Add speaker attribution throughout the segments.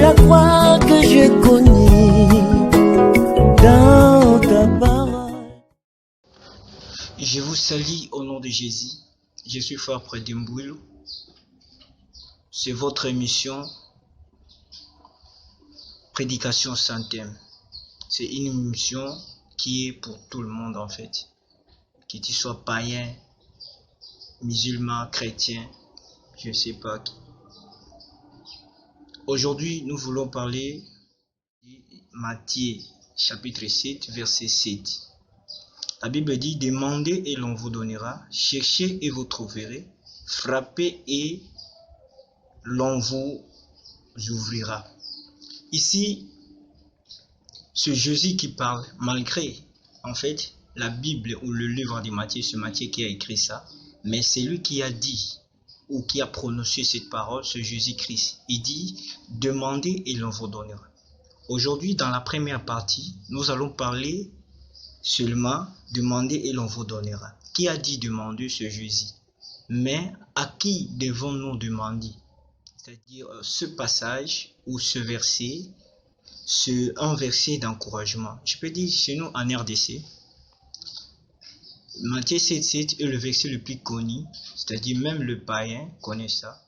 Speaker 1: la croix que j'ai connue dans ta parole.
Speaker 2: Je vous salue au nom de Jésus. Je suis Frère Prédimboulou. C'est votre émission Prédication sans thème. C'est une émission qui est pour tout le monde en fait. Que tu sois païen, musulman, chrétien, je ne sais pas qui. Aujourd'hui, nous voulons parler de Matthieu chapitre 7, verset 7. La Bible dit, demandez et l'on vous donnera, cherchez et vous trouverez, frappez et l'on vous ouvrira. Ici, c'est Jésus qui parle, malgré, en fait, la Bible ou le livre de Matthieu, c'est Matthieu qui a écrit ça, mais c'est lui qui a dit, ou qui a prononcé cette parole, c'est Jésus-Christ. Il dit, demandez et l'on vous donnera. Aujourd'hui, dans la première partie, nous allons parler seulement, demander et l'on vous donnera. Qui a dit demander, c'est Jésus. Mais à qui devons-nous demander? C'est-à-dire ce passage ou ce verset, c'est un verset d'encouragement. Je peux dire chez nous en RDC, Matthieu 7,7 est le verset le plus connu, c'est-à-dire même le païen connaît ça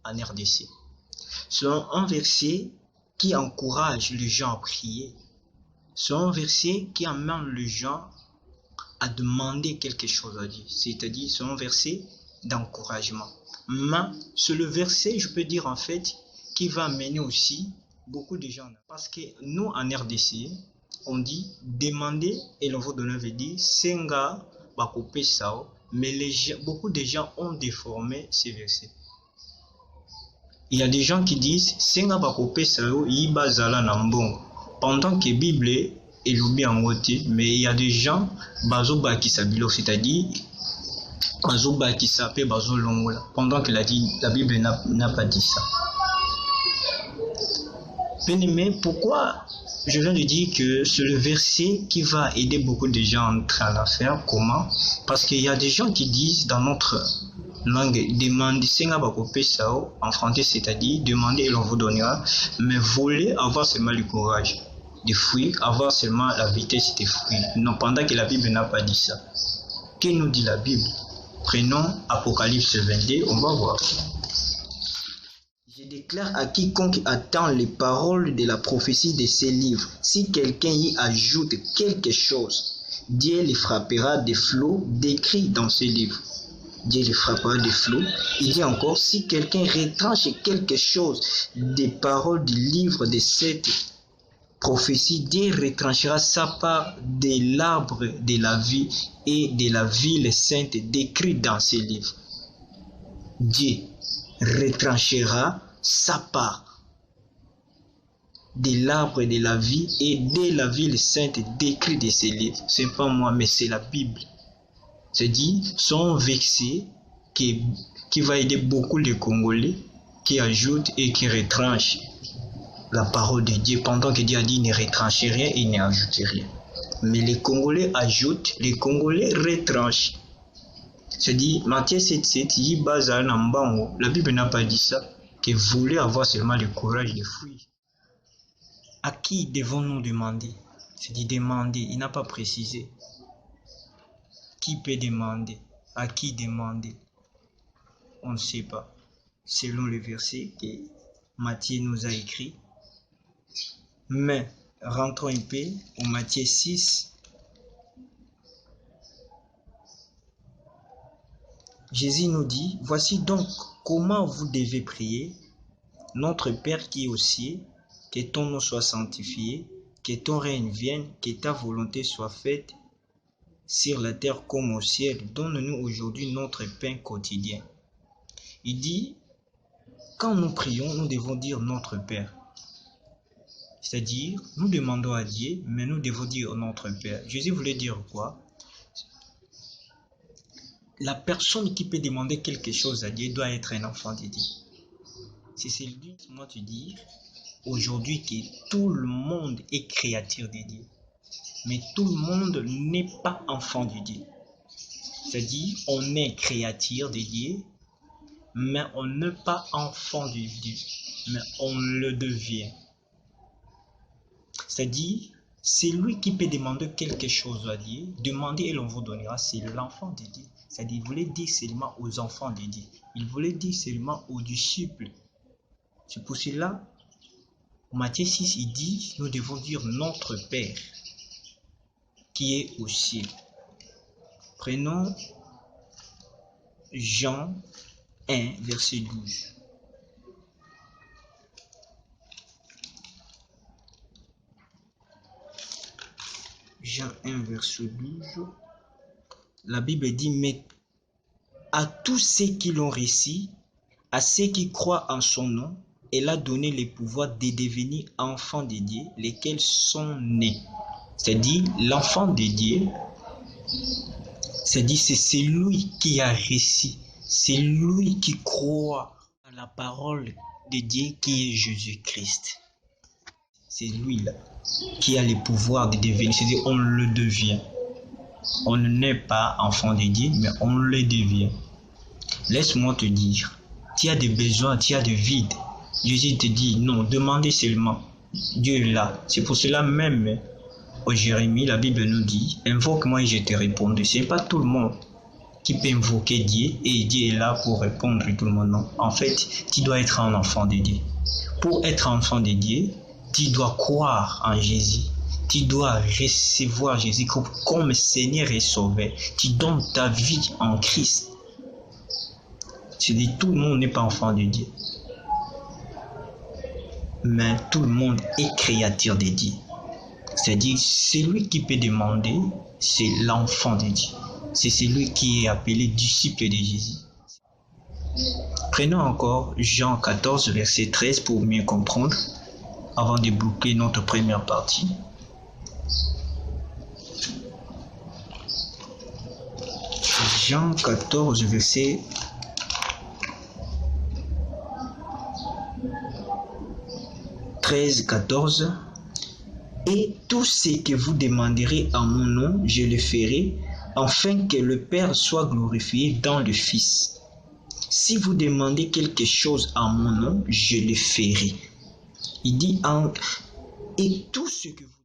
Speaker 2: en RDC. C'est un verset qui encourage les gens à prier. C'est un verset qui amène les gens à demander quelque chose à Dieu. C'est-à-dire c'est un verset d'encouragement. Mais c'est le verset, je peux dire en fait, qui va amener aussi beaucoup de gens. Parce que nous en RDC, on dit demander et l'on vous donne veut dire senga bakope sao, mais beaucoup de gens ont déformé ces versets. Il y a des gens qui disent senga bakope sao yiba zala nambongo, pendant que Bible est l'oubli en côté, mais il y a des gens bazoba qui s'habillent, c'est-à-dire bazoba qui s'appelle bazolongola, pendant que la Bible n'a pas dit ça. Mais pourquoi je viens de dire que c'est le verset qui va aider beaucoup de gens à entrer en affaire? Comment? Parce qu'il y a des gens qui disent dans notre langue, demandez, en français, c'est-à-dire demander et l'on vous donnera, mais voulez avoir seulement le courage de fuir, avoir seulement la vitesse de fuir. Non, pendant que la Bible n'a pas dit ça. Que nous dit la Bible? Prenons Apocalypse 22, on va voir. Je déclare à quiconque attend les paroles de la prophétie de ces livres, si quelqu'un y ajoute quelque chose, Dieu les frappera des flots décrits dans ces livres. Dieu les frappera des flots. Il dit encore, si quelqu'un retranche quelque chose des paroles du livre de cette prophétie, Dieu retranchera sa part de l'arbre de la vie et de la ville sainte décrite dans ces livres. Dieu retranchera sa part de l'arbre de la vie et de la ville sainte décrite de ces livres. C'est pas moi, mais c'est la Bible. C'est-à-dire, son verset qui va aider beaucoup les Congolais, qui ajoute et qui retranche la parole de Dieu, pendant que Dieu a dit ne retranchez rien et ne ajoutez rien. Mais les Congolais ajoutent, les Congolais retranchent. C'est-à-dire, Matthieu 7,7, Yibaza Nambango, la Bible n'a pas dit ça, que voulait avoir seulement le courage de fuir. À qui devons-nous demander? C'est-à-dire demander, il n'a pas précisé. Qui peut demander? À qui demander? On ne sait pas. Selon le verset que Matthieu nous a écrit. Mais rentrons un peu au Matthieu 6. Jésus nous dit, voici donc comment vous devez prier. Notre Père qui est aux cieux, que ton nom soit sanctifié, que ton règne vienne, que ta volonté soit faite sur la terre comme au ciel. Donne-nous aujourd'hui notre pain quotidien. Il dit, quand nous prions, nous devons dire notre Père. C'est-à-dire, nous demandons à Dieu, mais nous devons dire notre Père. Jésus voulait dire quoi? La personne qui peut demander quelque chose à Dieu doit être un enfant de Dieu. C'est celui, moi tu dis, aujourd'hui que tout le monde est créature de Dieu. Mais tout le monde n'est pas enfant de Dieu. C'est-à-dire, on est créature de Dieu, mais on n'est pas enfant de Dieu, mais on le devient. C'est-à-dire, c'est lui qui peut demander quelque chose à Dieu, demander et l'on vous donnera, c'est l'enfant de Dieu. C'est-à-dire, il voulait dire seulement aux enfants de Dieu, il voulait dire seulement aux disciples. C'est pour cela, Matthieu 6, il dit, nous devons dire notre Père, qui est au ciel. Prenons Jean 1, verset 12. Jean 1, verset 12. La Bible dit, mais à tous ceux qui l'ont reçu, à ceux qui croient en son nom, elle a donné le pouvoir de devenir enfants de Dieu, lesquels sont nés. C'est-à-dire, l'enfant de Dieu, c'est-à-dire, c'est celui qui a reçu, c'est lui qui croit à la parole de Dieu qui est Jésus-Christ. C'est lui-là qui a le pouvoir de devenir, c'est-à-dire, on le devient. On n'est pas enfant de Dieu, mais on le devient. Laisse-moi te dire, tu as des besoins, tu as des vides. Jésus te dit, non, demandez seulement. Dieu est là. C'est pour cela même, au Jérémie, la Bible nous dit, invoque-moi et je te répondrai. Ce n'est pas tout le monde qui peut invoquer Dieu et Dieu est là pour répondre à tout le monde. Non. En fait, tu dois être un enfant de Dieu. Pour être enfant de Dieu, tu dois croire en Jésus. Tu dois recevoir Jésus comme Seigneur et Sauveur. Tu donnes ta vie en Christ. C'est-à-dire, tout le monde n'est pas enfant de Dieu. Mais tout le monde est créature de Dieu. C'est-à-dire, celui qui peut demander, c'est l'enfant de Dieu. C'est celui qui est appelé disciple de Jésus. Prenons encore Jean 14, verset 13 pour mieux comprendre, avant de boucler notre première partie. Jean 14, verset 13, 14. Et tout ce que vous demanderez en mon nom, je le ferai, afin que le Père soit glorifié dans le Fils. Si vous demandez quelque chose en mon nom, je le ferai. Il dit, et tout ce que vous